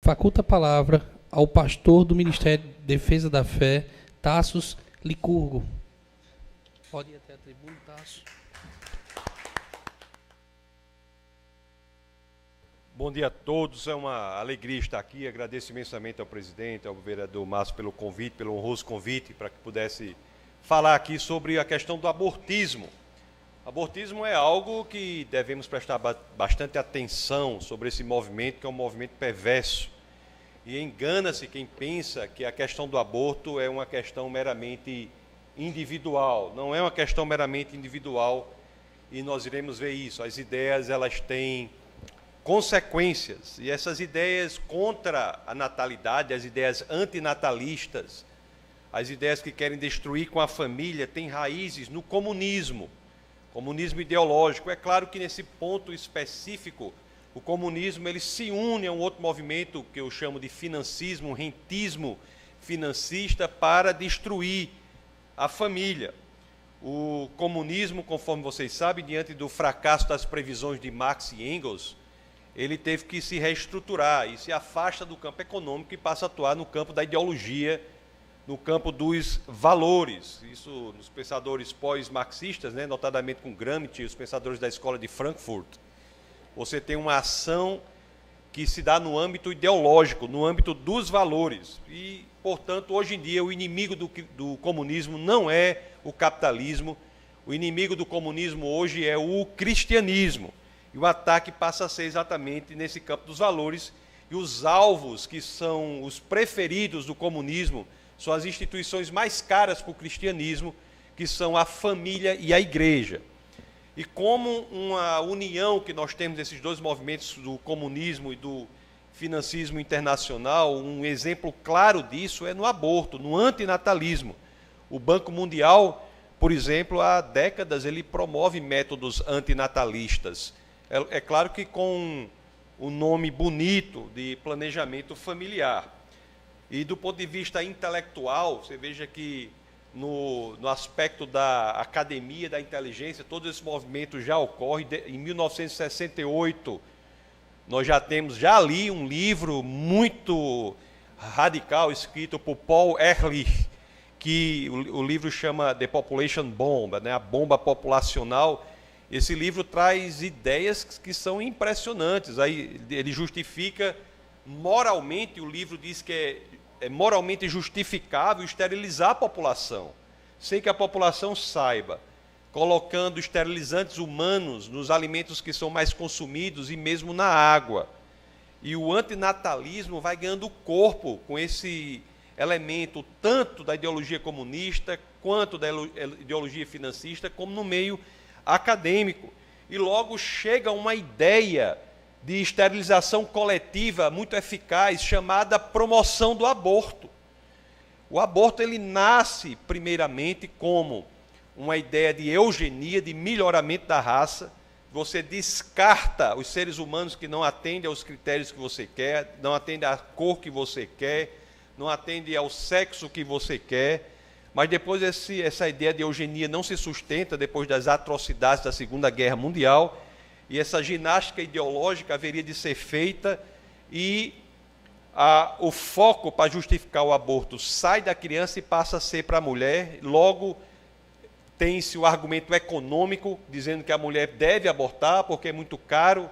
Faculta a palavra ao pastor do Ministério de Defesa da Fé, Tassos Licurgo. Pode ir até a tribuna, Tassos. Bom dia a todos, é uma alegria estar aqui. Agradeço imensamente ao presidente, ao vereador Márcio pelo convite, pelo honroso convite, para que pudesse falar aqui sobre a questão do abortismo. Abortismo é algo que devemos prestar bastante atenção sobre esse movimento, que é um movimento perverso. E engana-se quem pensa que a questão do aborto é uma questão meramente individual. Não é uma questão meramente individual, e nós iremos ver isso. As ideias, elas têm consequências, e essas ideias contra a natalidade, as ideias antinatalistas, as ideias que querem destruir com a família, têm raízes no comunismo ideológico. É claro que nesse ponto específico, o comunismo ele se une a um outro movimento que eu chamo de financismo, rentismo financista, para destruir a família. O comunismo, conforme vocês sabem, diante do fracasso das previsões de Marx e Engels, ele teve que se reestruturar e se afasta do campo econômico e passa a atuar no campo da ideologia, no campo dos valores. Isso nos pensadores pós-marxistas, né, notadamente com Gramsci, os pensadores da escola de Frankfurt. Você tem uma ação que se dá no âmbito ideológico, no âmbito dos valores. E, portanto, hoje em dia, o inimigo do comunismo não é o capitalismo, o inimigo do comunismo hoje é o cristianismo. E o ataque passa a ser exatamente nesse campo dos valores, e os alvos que são os preferidos do comunismo são as instituições mais caras para o cristianismo, que são a família e a igreja. E como uma união que nós temos desses dois movimentos, do comunismo e do financismo internacional, um exemplo claro disso é no aborto, no antinatalismo. O Banco Mundial, por exemplo, há décadas ele promove métodos antinatalistas. É claro que com um nome bonito de planejamento familiar. E do ponto de vista intelectual, você veja que no aspecto da academia, da inteligência, todo esse movimento já ocorre. Em 1968, nós já li um livro muito radical, escrito por Paul Ehrlich, que o livro chama The Population Bomb, né, a bomba populacional. Esse livro traz ideias que são impressionantes. Aí ele justifica moralmente, o livro diz que é moralmente justificável esterilizar a população, sem que a população saiba, colocando esterilizantes humanos nos alimentos que são mais consumidos e mesmo na água. E o antinatalismo vai ganhando corpo com esse elemento, tanto da ideologia comunista, quanto da ideologia financista, como no meio acadêmico. E logo chega uma ideia de esterilização coletiva muito eficaz, chamada promoção do aborto. O aborto ele nasce, primeiramente, como uma ideia de eugenia, de melhoramento da raça. Você descarta os seres humanos que não atendem aos critérios que você quer, não atendem à cor que você quer, não atendem ao sexo que você quer. Mas depois essa ideia de eugenia não se sustenta depois das atrocidades da Segunda Guerra Mundial, e essa ginástica ideológica haveria de ser feita, e o foco para justificar o aborto sai da criança e passa a ser para a mulher. Logo, tem-se o argumento econômico, dizendo que a mulher deve abortar porque é muito caro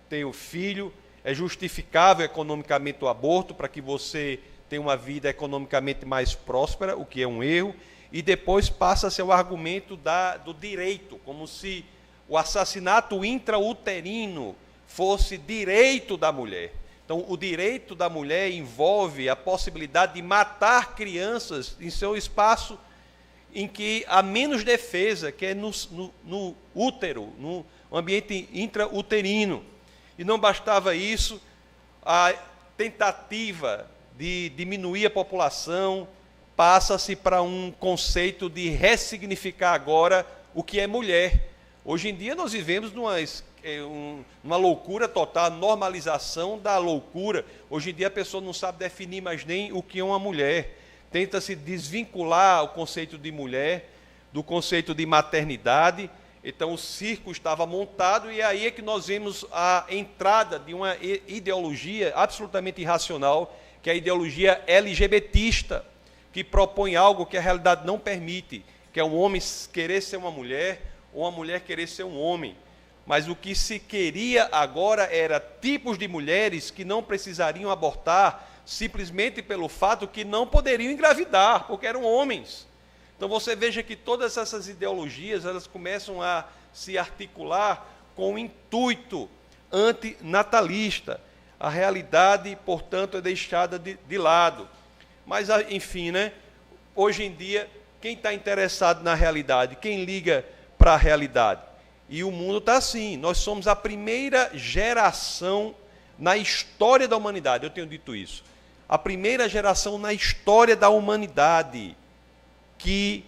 ter o filho, é justificável economicamente o aborto para que você tem uma vida economicamente mais próspera, o que é um erro. E depois passa a ser o argumento do direito, como se o assassinato intrauterino fosse direito da mulher. Então, o direito da mulher envolve a possibilidade de matar crianças em seu espaço em que há menos defesa, que é no útero, no ambiente intrauterino. E não bastava isso, a tentativa de diminuir a população passa-se para um conceito de ressignificar agora o que é mulher. Hoje em dia nós vivemos numa loucura total, normalização da loucura. Hoje em dia a pessoa não sabe definir mais nem o que é uma mulher. Tenta-se desvincular o conceito de mulher do conceito de maternidade, Então o circo estava montado e aí é que nós vemos a entrada de uma ideologia absolutamente irracional, que é a ideologia LGBTista, que propõe algo que a realidade não permite, que é um homem querer ser uma mulher ou uma mulher querer ser um homem. Mas o que se queria agora era tipos de mulheres que não precisariam abortar simplesmente pelo fato que não poderiam engravidar, porque eram homens. Então você veja que todas essas ideologias, elas começam a se articular com o intuito antinatalista. A realidade, portanto, é deixada de lado. Mas, enfim, né? Hoje em dia, quem está interessado na realidade? Quem liga para a realidade? E o mundo está assim. Nós somos a primeira geração na história da humanidade, eu tenho dito isso. A primeira geração na história da humanidade que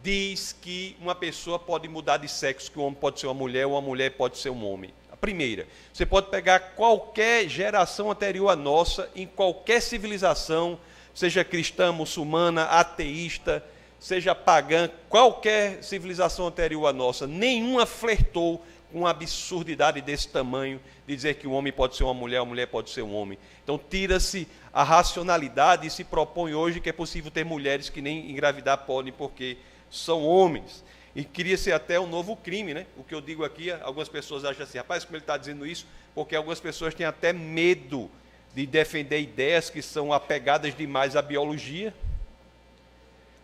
diz que uma pessoa pode mudar de sexo, que um homem pode ser uma mulher ou uma mulher pode ser um homem. A primeira. Você pode pegar qualquer geração anterior à nossa, em qualquer civilização, seja cristã, muçulmana, ateísta, seja pagã, qualquer civilização anterior à nossa, nenhuma flertou com uma absurdidade desse tamanho, de dizer que um homem pode ser uma mulher pode ser um homem. Então tira-se a racionalidade e se propõe hoje que é possível ter mulheres que nem engravidar podem porque são homens. E queria ser até um novo crime, né? O que eu digo aqui, algumas pessoas acham assim, rapaz, como ele está dizendo isso? Porque algumas pessoas têm até medo de defender ideias que são apegadas demais à biologia.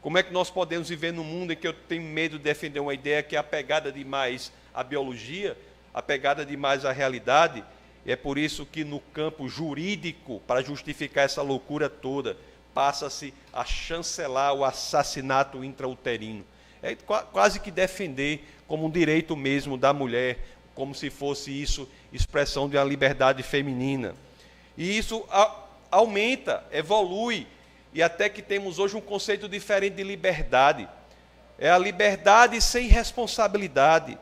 Como é que nós podemos viver num mundo em que eu tenho medo de defender uma ideia que é apegada demais à biologia, apegada demais à realidade? E é por isso que no campo jurídico, para justificar essa loucura toda, passa-se a chancelar o assassinato intrauterino. É quase que defender como um direito mesmo da mulher, como se fosse isso expressão de uma liberdade feminina. E isso aumenta, evolui, e até que temos hoje um conceito diferente de liberdade. É a liberdade sem responsabilidade.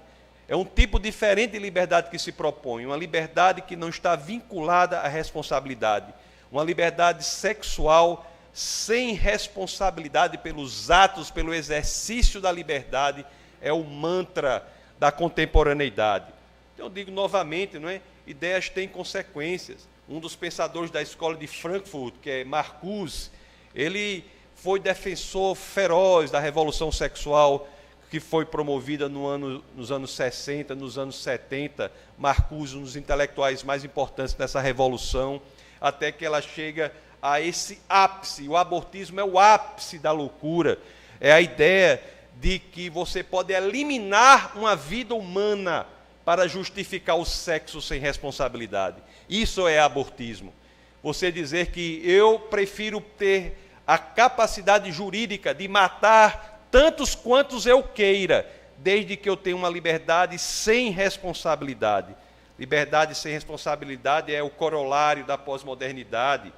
É um tipo diferente de liberdade que se propõe, uma liberdade que não está vinculada à responsabilidade, uma liberdade sexual sem responsabilidade pelos atos, pelo exercício da liberdade, é o mantra da contemporaneidade. Então, eu digo novamente, não é? Ideias têm consequências. Um dos pensadores da escola de Frankfurt, que é Marcuse, ele foi defensor feroz da revolução sexual que foi promovida nos anos 60, nos anos 70, Marcuse, um dos intelectuais mais importantes dessa revolução, até que ela chega a esse ápice. O abortismo é o ápice da loucura, é a ideia de que você pode eliminar uma vida humana para justificar o sexo sem responsabilidade. Isso é abortismo. Você dizer que eu prefiro ter a capacidade jurídica de matar tantos quantos eu queira, desde que eu tenha uma liberdade sem responsabilidade. Liberdade sem responsabilidade é o corolário da pós-modernidade,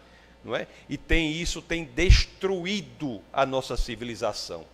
não é? E isso tem destruído a nossa civilização.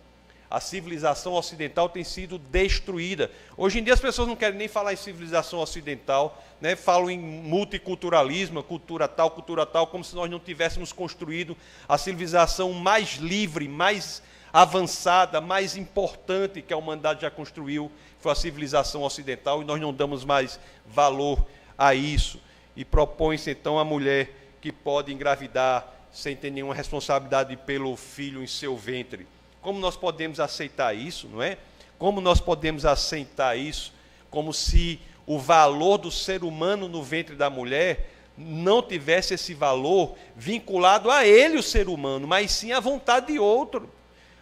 A civilização ocidental tem sido destruída. Hoje em dia as pessoas não querem nem falar em civilização ocidental, né? Falam em multiculturalismo, cultura tal, como se nós não tivéssemos construído a civilização mais livre, mais avançada, mais importante que a humanidade já construiu, foi a civilização ocidental, e nós não damos mais valor a isso. E propõe-se então a mulher que pode engravidar sem ter nenhuma responsabilidade pelo filho em seu ventre. Como nós podemos aceitar isso, não é? Como nós podemos aceitar isso como se o valor do ser humano no ventre da mulher não tivesse esse valor vinculado a ele, o ser humano, mas sim à vontade de outro.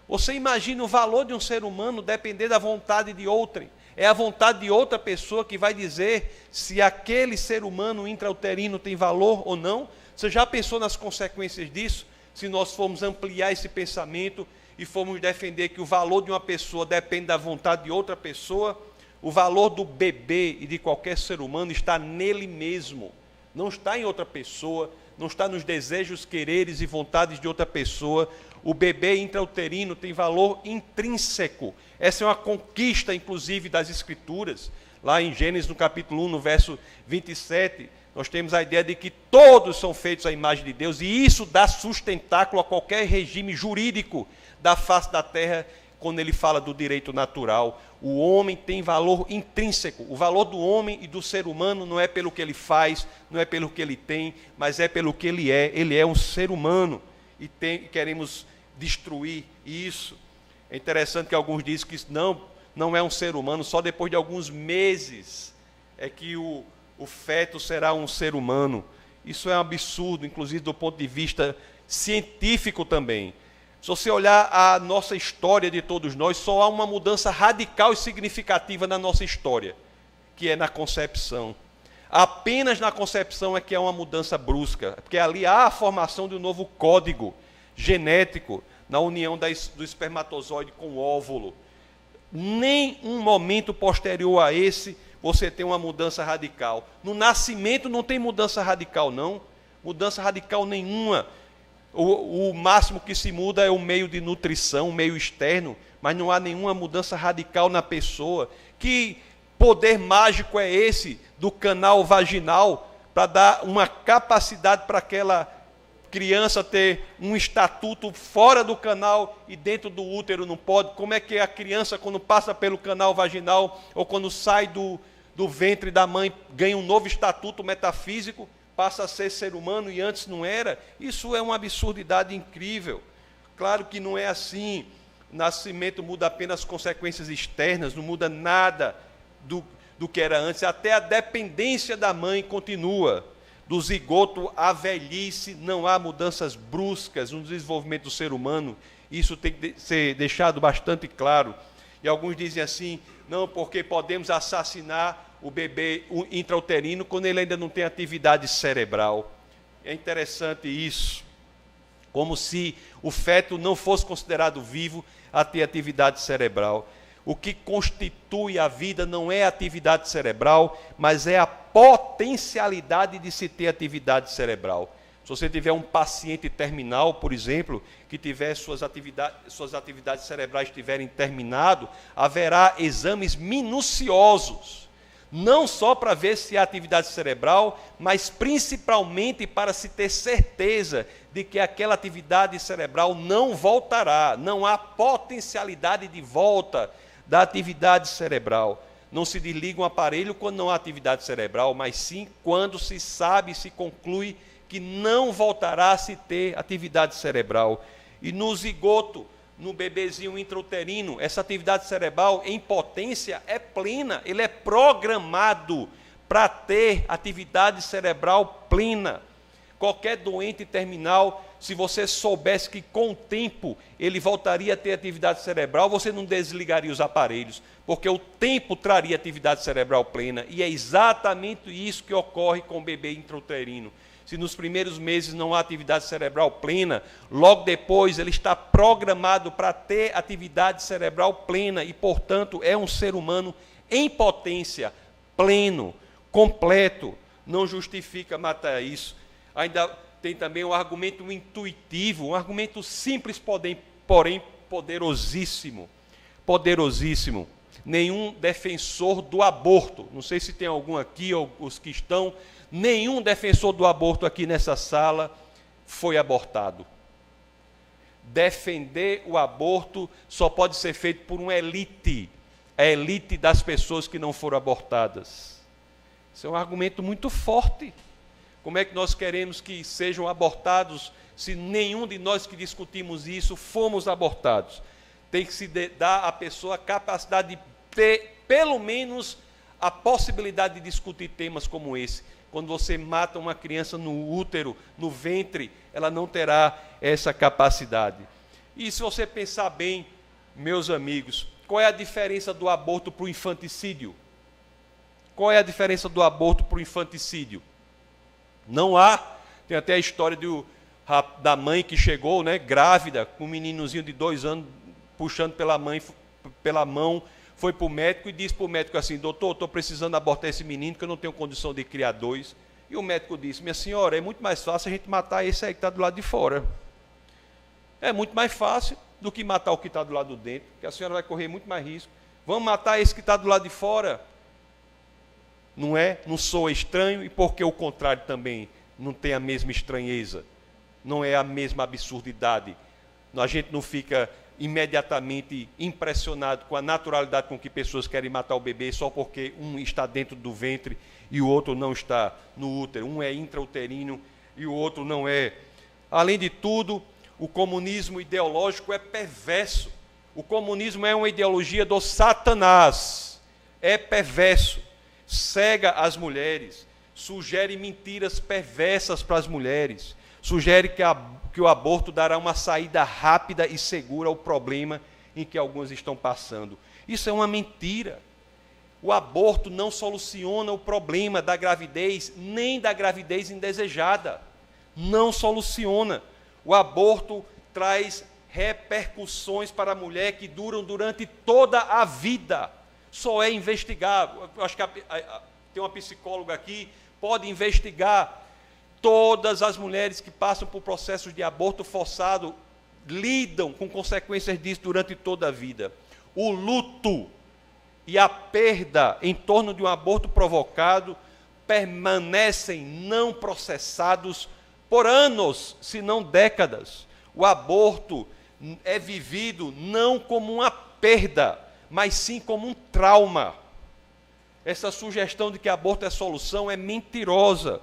Você imagina o valor de um ser humano depender da vontade de outrem. É a vontade de outra pessoa que vai dizer se aquele ser humano intrauterino tem valor ou não. Você já pensou nas consequências disso? Se nós formos ampliar esse pensamento e formos defender que o valor de uma pessoa depende da vontade de outra pessoa, o valor do bebê e de qualquer ser humano está nele mesmo. Não está em outra pessoa, não está nos desejos, quereres e vontades de outra pessoa. O bebê intrauterino tem valor intrínseco. Essa é uma conquista, inclusive, das Escrituras. Lá em Gênesis, no capítulo 1, no verso 27, nós temos a ideia de que todos são feitos à imagem de Deus, e isso dá sustentáculo a qualquer regime jurídico da face da terra quando ele fala do direito natural. O homem tem valor intrínseco. O valor do homem e do ser humano não é pelo que ele faz, não é pelo que ele tem, mas é pelo que ele é. Ele é um ser humano e queremos destruir isso. É interessante que alguns dizem que não é um ser humano, só depois de alguns meses é que o feto será um ser humano. Isso é um absurdo, inclusive do ponto de vista científico também. Se você olhar a nossa história de todos nós, só há uma mudança radical e significativa na nossa história, que é na concepção. Apenas na concepção é que há uma mudança brusca, porque ali há a formação de um novo código genético na união do espermatozoide com o óvulo. Nem um momento posterior a esse você tem uma mudança radical. No nascimento não tem mudança radical, não. Mudança radical nenhuma. O máximo que se muda é o meio de nutrição, o meio externo, mas não há nenhuma mudança radical na pessoa. Que poder mágico é esse do canal vaginal para dar uma capacidade para aquela criança ter um estatuto fora do canal e dentro do útero não pode? Como é que a criança, quando passa pelo canal vaginal ou quando sai do ventre da mãe, ganha um novo estatuto metafísico, passa a ser ser humano e antes não era? Isso é uma absurdidade incrível. Claro que não é assim. O nascimento muda apenas consequências externas, não muda nada do que era antes. Até a dependência da mãe continua. Do zigoto à velhice, não há mudanças bruscas no desenvolvimento do ser humano. Isso tem que ser deixado bastante claro. E alguns dizem assim, não, porque podemos assassinar o bebê intrauterino quando ele ainda não tem atividade cerebral. É interessante isso, como se o feto não fosse considerado vivo a ter atividade cerebral. O que constitui a vida não é a atividade cerebral, mas é a potencialidade de se ter atividade cerebral. Se você tiver um paciente terminal, por exemplo, que tiver suas atividades cerebrais tiverem terminado, haverá exames minuciosos, não só para ver se há atividade cerebral, mas principalmente para se ter certeza de que aquela atividade cerebral não voltará, não há potencialidade de volta da atividade cerebral. Não se desliga um aparelho quando não há atividade cerebral, mas sim quando se sabe, se conclui que não voltará a se ter atividade cerebral. E no zigoto, no bebezinho intrauterino, essa atividade cerebral em potência é plena, ele é programado para ter atividade cerebral plena. Qualquer doente terminal, se você soubesse que com o tempo ele voltaria a ter atividade cerebral, você não desligaria os aparelhos, porque o tempo traria atividade cerebral plena, e é exatamente isso que ocorre com o bebê intrauterino. Se nos primeiros meses não há atividade cerebral plena, logo depois ele está programado para ter atividade cerebral plena e, portanto, é um ser humano em potência, pleno, completo. Não justifica matar isso. Ainda tem também um argumento intuitivo, um argumento simples, porém poderosíssimo. Poderosíssimo. Nenhum defensor do aborto, não sei se tem algum aqui, ou os que estão, nenhum defensor do aborto aqui nessa sala foi abortado. Defender o aborto só pode ser feito por uma elite, a elite das pessoas que não foram abortadas. Isso é um argumento muito forte. Como é que nós queremos que sejam abortados se nenhum de nós que discutimos isso fomos abortados? Tem que se dar à pessoa a capacidade de ter, pelo menos, a possibilidade de discutir temas como esse. Quando você mata uma criança no útero, no ventre, ela não terá essa capacidade. E se você pensar bem, meus amigos, qual é a diferença do aborto para o infanticídio? Qual é a diferença do aborto para o infanticídio? Não há. Tem até a história da mãe que chegou, né, grávida, com um meninozinho de 2 anos, puxando pela mão, foi para o médico e disse para o médico assim, doutor, estou precisando abortar esse menino, porque eu não tenho condição de criar 2. E o médico disse, minha senhora, é muito mais fácil a gente matar esse aí que está do lado de fora. É muito mais fácil do que matar o que está do lado de dentro, porque a senhora vai correr muito mais risco. Vamos matar esse que está do lado de fora. Não é? Não soa estranho, e porque o contrário também não tem a mesma estranheza, não é a mesma absurdidade. A gente não fica imediatamente impressionado com a naturalidade com que pessoas querem matar o bebê só porque um está dentro do ventre e o outro não está no útero. Um é intrauterino e o outro não é. Além de tudo, o comunismo ideológico é perverso. O comunismo é uma ideologia do Satanás. É perverso. Cega as mulheres. Sugere mentiras perversas para as mulheres. Sugere que o aborto dará uma saída rápida e segura ao problema em que algumas estão passando. Isso é uma mentira. O aborto não soluciona o problema da gravidez, nem da gravidez indesejada. Não soluciona. O aborto traz repercussões para a mulher que duram durante toda a vida. Só é investigado. Eu acho que tem uma psicóloga aqui, pode investigar. Todas as mulheres que passam por processos de aborto forçado lidam com consequências disso durante toda a vida. O luto e a perda em torno de um aborto provocado permanecem não processados por anos, se não décadas. O aborto é vivido não como uma perda, mas sim como um trauma. Essa sugestão de que aborto é solução é mentirosa.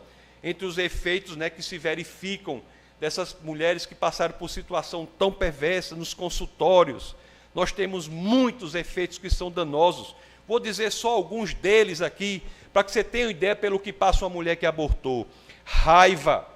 Entre os efeitos, que se verificam dessas mulheres que passaram por situação tão perversa nos consultórios, nós temos muitos efeitos que são danosos. Vou dizer só alguns deles aqui, para que você tenha uma ideia pelo que passa uma mulher que abortou. Raiva,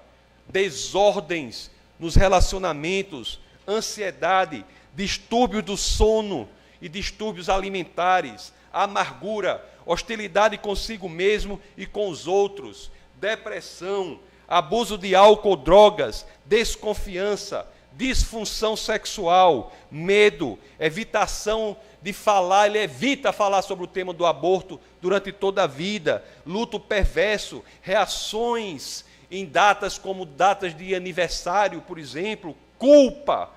desordens nos relacionamentos, ansiedade, distúrbio do sono e distúrbios alimentares, amargura, hostilidade consigo mesmo e com os outros, depressão, abuso de álcool, drogas, desconfiança, disfunção sexual, medo, evitação de falar, ele evita falar sobre o tema do aborto durante toda a vida, luto perverso, reações em datas como datas de aniversário, por exemplo, culpa,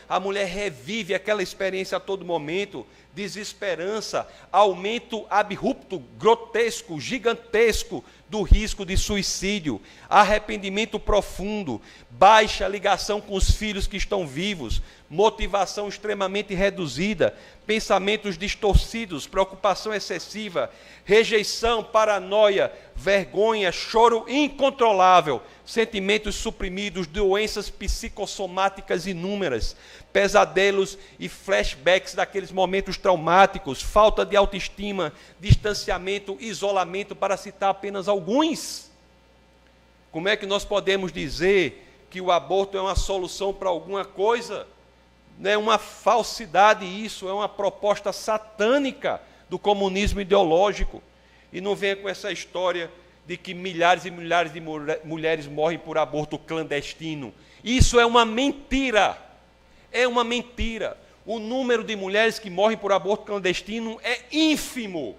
a mulher revive aquela experiência a todo momento, desesperança, aumento abrupto, grotesco, gigantesco do risco de suicídio, arrependimento profundo, baixa ligação com os filhos que estão vivos, motivação extremamente reduzida, pensamentos distorcidos, preocupação excessiva, rejeição, paranoia, vergonha, choro incontrolável, sentimentos suprimidos, doenças psicossomáticas inúmeras, pesadelos e flashbacks daqueles momentos traumáticos, falta de autoestima, distanciamento, isolamento, para citar apenas alguns. Como é que nós podemos dizer que o aborto é uma solução para alguma coisa? É uma falsidade isso, é uma proposta satânica do comunismo ideológico. E não venha com essa história de que milhares e milhares de mulheres morrem por aborto clandestino. Isso é uma mentira. É uma mentira. O número de mulheres que morrem por aborto clandestino é ínfimo.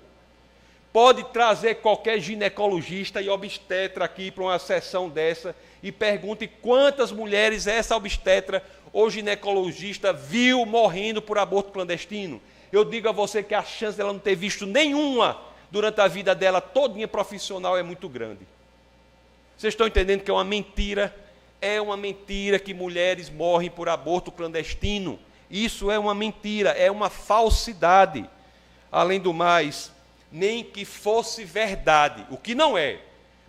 Pode trazer qualquer ginecologista e obstetra aqui para uma sessão dessa e pergunte quantas mulheres essa obstetra ou ginecologista viu morrendo por aborto clandestino. Eu digo a você que a chance dela não ter visto nenhuma durante a vida dela todinha profissional é muito grande. Vocês estão entendendo que é uma mentira? É uma mentira que mulheres morrem por aborto clandestino. Isso é uma mentira, é uma falsidade. Além do mais, nem que fosse verdade, o que não é,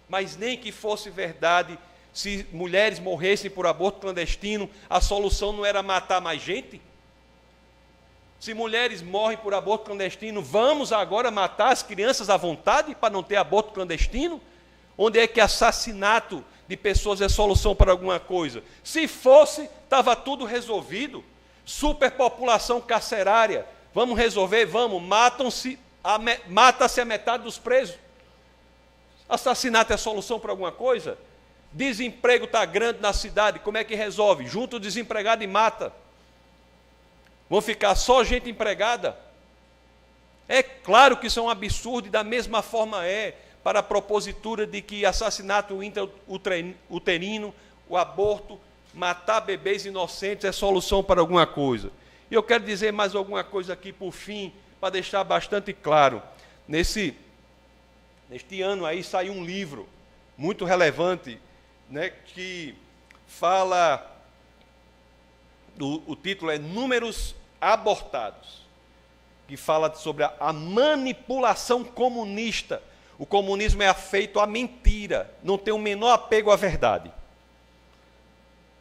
mas nem que fosse verdade, se mulheres morressem por aborto clandestino, a solução não era matar mais gente? Se mulheres morrem por aborto clandestino, vamos agora matar as crianças à vontade para não ter aborto clandestino? Onde é que assassinato de pessoas é solução para alguma coisa? Se fosse, estava tudo resolvido. Superpopulação carcerária, vamos resolver? Vamos, mata-se a metade dos presos. Assassinato é solução para alguma coisa? Desemprego está grande na cidade, como é que resolve? Junta o desempregado e mata. Vão ficar só gente empregada? É claro que isso é um absurdo e da mesma forma é para a propositura de que assassinato intrauterino, o aborto, matar bebês inocentes é solução para alguma coisa. E eu quero dizer mais alguma coisa aqui por fim, para deixar bastante claro. Neste ano aí saiu um livro muito relevante, que fala o título é Números Abortados, que fala sobre a manipulação comunista. O comunismo é afeito à mentira, não tem o menor apego à verdade.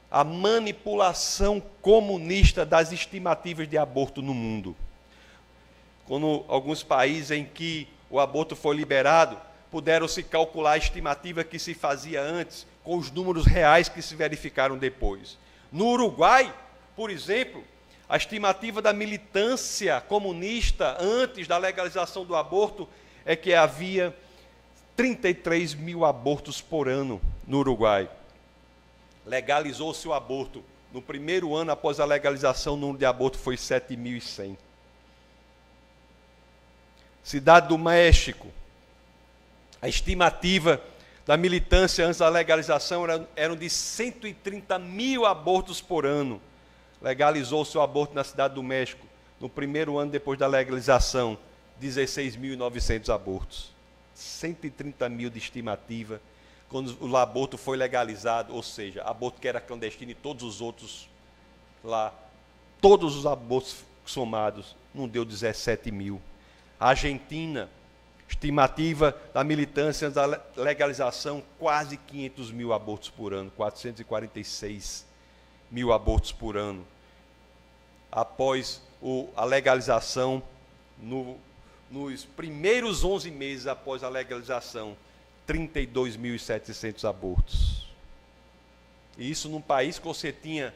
A manipulação comunista das estimativas de aborto no mundo. Quando alguns países em que o aborto foi liberado, puderam se calcular a estimativa que se fazia antes, com os números reais que se verificaram depois. No Uruguai, por exemplo, a estimativa da militância comunista antes da legalização do aborto é que havia 33 mil abortos por ano no Uruguai. Legalizou-se o aborto. No primeiro ano após a legalização, o número de aborto foi 7.100. Cidade do México, a estimativa da militância antes da legalização eram de 130 mil abortos por ano. Legalizou-se o aborto na Cidade do México. No primeiro ano depois da legalização, 16.900 abortos. 130 mil de estimativa. Quando o aborto foi legalizado, ou seja, aborto que era clandestino e todos os outros lá, todos os abortos somados, não deu 17 mil. A Argentina, estimativa da militância da legalização, quase 500 mil abortos por ano, 446 mil abortos por ano. Após a legalização, nos primeiros 11 meses após a legalização, 32.700 abortos. E isso num país que você tinha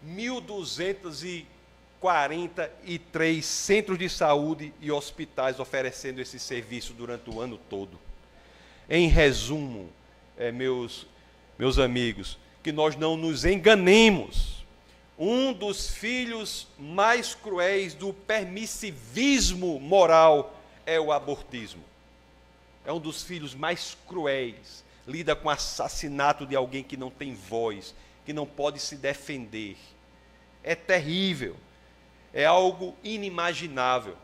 1.243 centros de saúde e hospitais oferecendo esse serviço durante o ano todo. Em resumo, meus amigos, que nós não nos enganemos. Um dos filhos mais cruéis do permissivismo moral é o abortismo. É um dos filhos mais cruéis. Lida com o assassinato de alguém que não tem voz, que não pode se defender. É terrível. É algo inimaginável.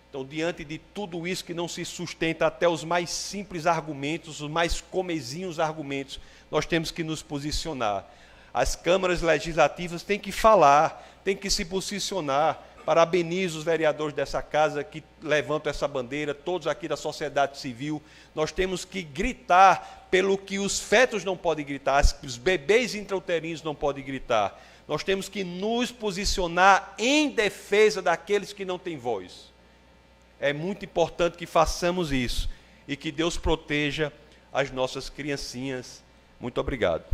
Então, diante de tudo isso que não se sustenta até os mais simples argumentos, os mais comezinhos argumentos, nós temos que nos posicionar. As câmaras legislativas têm que falar, têm que se posicionar. Parabenizo os vereadores dessa casa que levantam essa bandeira, todos aqui da sociedade civil. Nós temos que gritar pelo que os fetos não podem gritar, os bebês intrauterinos não podem gritar. Nós temos que nos posicionar em defesa daqueles que não têm voz. É muito importante que façamos isso e que Deus proteja as nossas criancinhas. Muito obrigado.